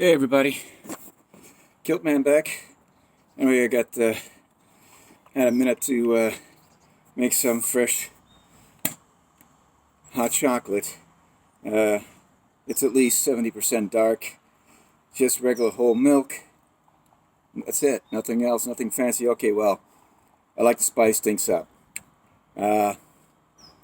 Hey everybody, Kiltman back. Anyway, I got had a minute to make some fresh hot chocolate. It's at least 70% dark, just regular whole milk. That's it, nothing else, nothing fancy. Okay, well, I like to spice things up. I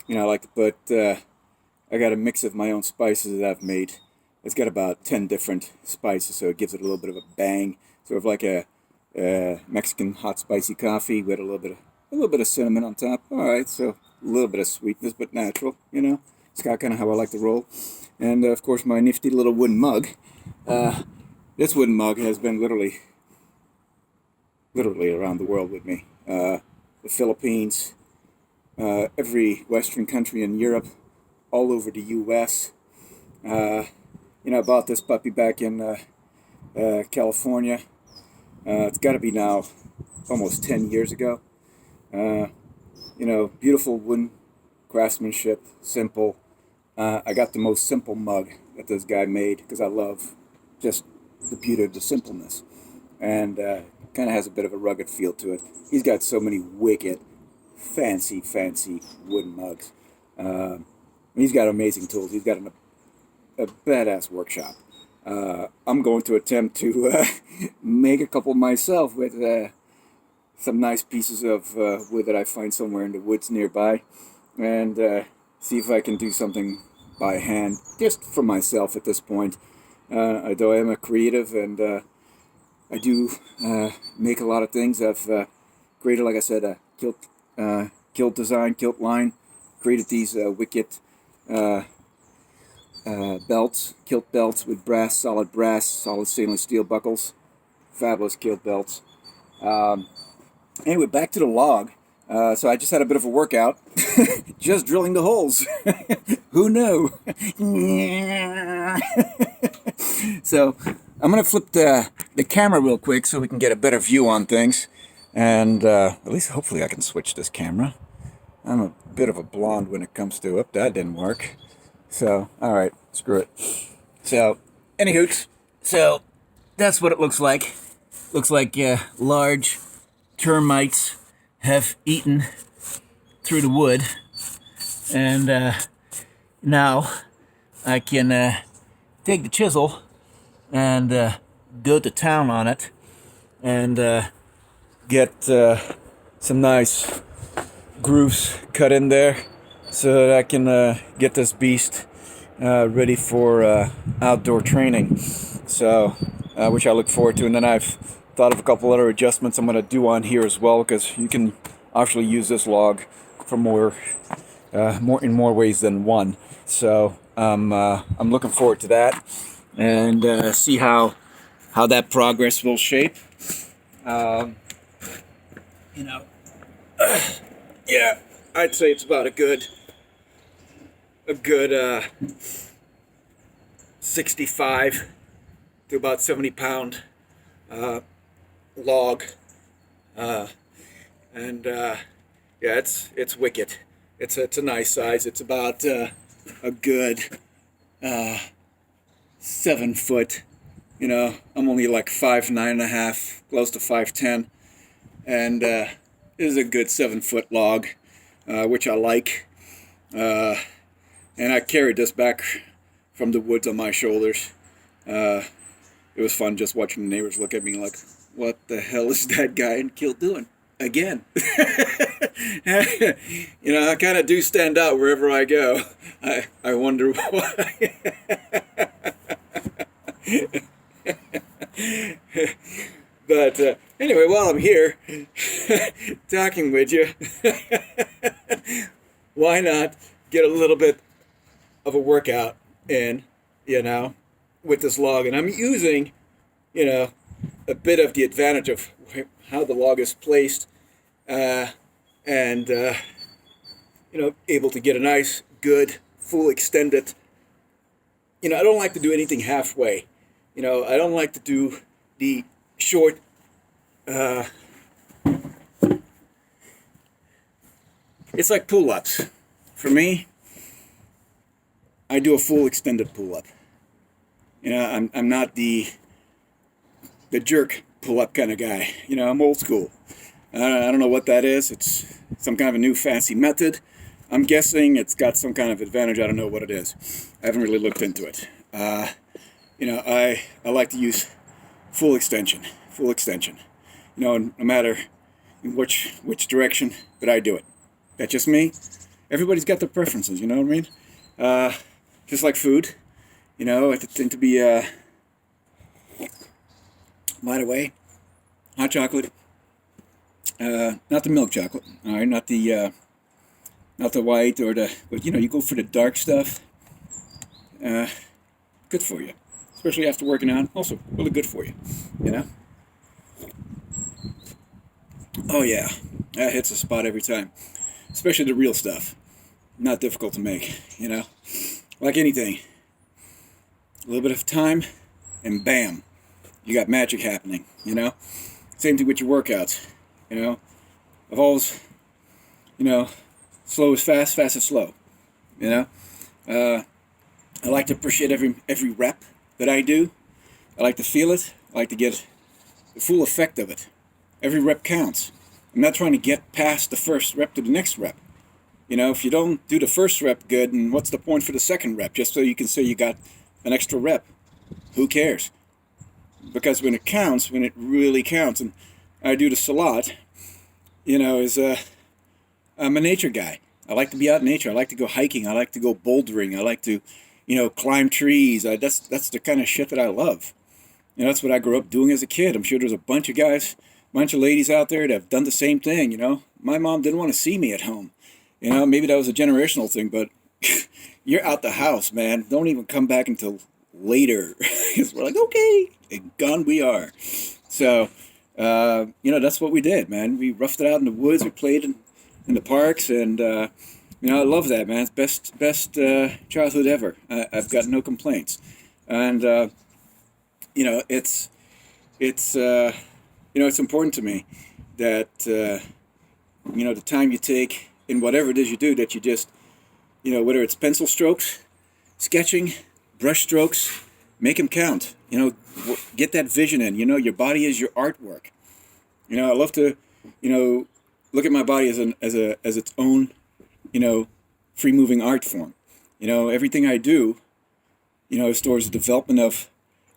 like to put, I got a mix of my own spices that I've made. It's got about 10 different spices, so it gives it a little bit of a bang, sort of like a Mexican hot spicy coffee with a little bit of cinnamon on top. All right, so a little bit of sweetness, but natural. It's kind of how I like to roll. And of course, my nifty little wooden mug. This wooden mug has been literally around the world with me. The Philippines, every Western country in Europe, all over the U.S. I bought this puppy back in California. It's got to be now almost 10 years ago. Beautiful wooden craftsmanship, simple. I got the most simple mug that this guy made because I love just the beauty of the simpleness. And kind of has a bit of a rugged feel to it. He's got so many wicked, fancy wooden mugs. He's got amazing tools. He's got a badass workshop. I'm going to attempt to make a couple myself with some nice pieces of wood that I find somewhere in the woods nearby, and see if I can do something by hand, just for myself at this point. Though I am a creative and I do make a lot of things. I've created, like I said, a kilt design, kilt line, created these wicked belts, kilt belts with solid stainless steel buckles. Fabulous kilt belts. Anyway, back to the log. So I just had a bit of a workout, just drilling the holes. Who knew? So I'm going to flip the camera real quick so we can get a better view on things. And at least hopefully I can switch this camera. I'm a bit of a blonde when it comes to it. That didn't work. So, alright, screw it. So, anywho, so that's what it looks like. Looks like large termites have eaten through the wood. And now I can take the chisel and go to town on it and get some nice grooves cut in there so that I can get this beast ready for outdoor training. So, which I look forward to. And then I've thought of a couple other adjustments I'm going to do on here as well, because you can actually use this log for more in more ways than one. So I'm looking forward to that and see how that progress will shape. Yeah, I'd say it's about a good 65 to about 70-pound log, and yeah, it's wicked. It's a nice size. It's about a good 7 foot. I'm only like 5'9.5", close to 5'10", and it is a good 7 foot log, which I like. And I carried this back from the woods on my shoulders. It was fun just watching the neighbors look at me like, what the hell is that guy in kilt doing? Again. I kind of do stand out wherever I go. I wonder why. But anyway, while I'm here talking with you, why not get a little bit of a workout in, with this log? And I'm using, a bit of the advantage of how the log is placed, and able to get a nice, good, full extended. I don't like to do anything halfway. I don't like to do the short, it's like pull-ups. For me, I do a full extended pull-up. I'm not the the jerk pull-up kind of guy. You know, I'm old school. I don't know what that is. It's some kind of a new fancy method. I'm guessing it's got some kind of advantage. I don't know what it is. I haven't really looked into it. You know, I like to use full extension. Full extension. You know, no matter which direction, but I do it. That's just me. Everybody's got their preferences, you know what I mean? Just like food, you know, I tend to be right away. Hot chocolate, not the milk chocolate, all right, not the white or but you know, you go for the dark stuff. Good for you, especially after working out. Also, really good for you, you know. Oh yeah, that hits the spot every time, especially the real stuff. Not difficult to make, you know. Like anything, a little bit of time, and bam, you got magic happening, you know. Same thing with your workouts, you know. I've always, you know, slow is fast, fast is slow, you know. I like to appreciate every rep that I do. I like to feel it. I like to get the full effect of it. Every rep counts. I'm not trying to get past the first rep to the next rep. You know, if you don't do the first rep good, and what's the point for the second rep? Just so you can say you got an extra rep. Who cares? Because when it counts, when it really counts, and I do this a lot, you know, I'm a nature guy. I like to be out in nature. I like to go hiking. I like to go bouldering. I like to, you know, climb trees. That's the kind of shit that I love. You know, that's what I grew up doing as a kid. I'm sure there's a bunch of guys, bunch of ladies out there that have done the same thing, you know. My mom didn't want to see me at home. You know, maybe that was a generational thing, but you're out the house, man. Don't even come back until later. Because we're like, okay, and gone we are. So, you know, that's what we did, man. We roughed it out in the woods. We played in the parks, and, you know, I love that, man. It's best childhood ever. I've got no complaints. And, you know, it's you know, it's important to me that, you know, the time you take in whatever it is you do, that you just, you know, whether it's pencil strokes, sketching, brush strokes, make them count. You know, get that vision in. You know, your body is your artwork. You know, I love to, you know, look at my body as its own, you know, free moving art form. You know, everything I do, you know, is towards the development of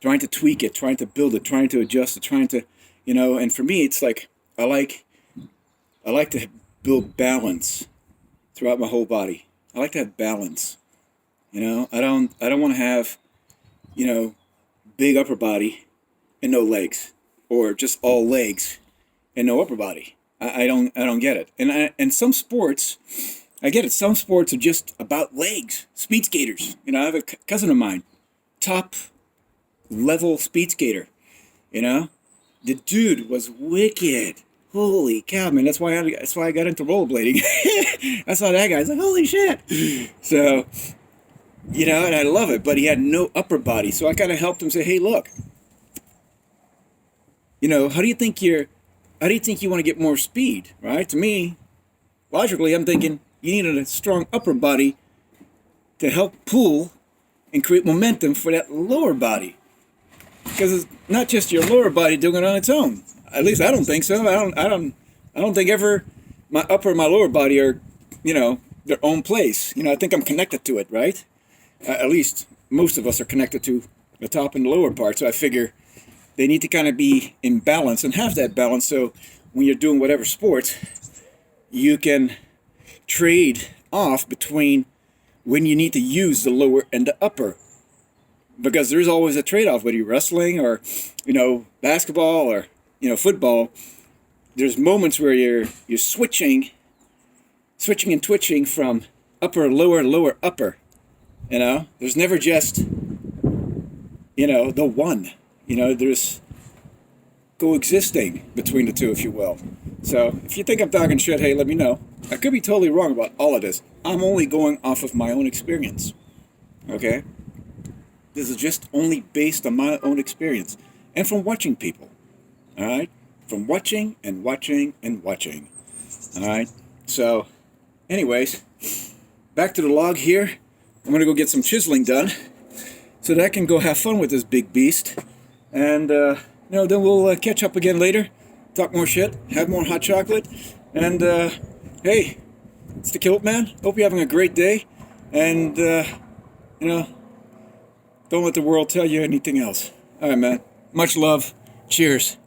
trying to tweak it, trying to build it, trying to adjust it, trying to, you know, and for me, it's like I like to build balance throughout my whole body. I like to have balance. You know, I don't want to have, you know, big upper body and no legs, or just all legs and no upper body. I don't get it. And some sports, I get it. Some sports are just about legs. Speed skaters. You know, I have a cousin of mine, top level speed skater. You know, the dude was wicked. Holy cow, man! That's why I got into rollerblading. I saw that guy. I was like, holy shit! So, you know, and I love it. But he had no upper body, so I kind of helped him say, hey, look. You know, how do you think you want to get more speed? Right? To me, logically, I'm thinking you need a strong upper body to help pull and create momentum for that lower body. Because it's not just your lower body doing it on its own. At least I don't think so. I don't think ever my upper and my lower body are, you know, their own place. You know, I think I'm connected to it, right? At least most of us are connected to the top and the lower part. So I figure they need to kind of be in balance and have that balance. So when you're doing whatever sport, you can trade off between when you need to use the lower and the upper. Because there's always a trade-off, whether you're wrestling or, you know, basketball or, you know, football. There's moments where you're switching and twitching from upper, lower, lower, upper. You know, there's never just, you know, the one. You know, there's coexisting between the two, if you will. So if you think I'm talking shit, hey, let me know. I could be totally wrong about all of this. I'm only going off of my own experience. Okay? This is just only based on my own experience and from watching people. All right? From watching and watching and watching. All right? So, anyways, back to the log here. I'm going to go get some chiseling done so that I can go have fun with this big beast. And then we'll catch up again later, talk more shit, have more hot chocolate, and hey, it's the Kilt Man. Hope you're having a great day, and don't let the world tell you anything else. All right, man. Much love. Cheers.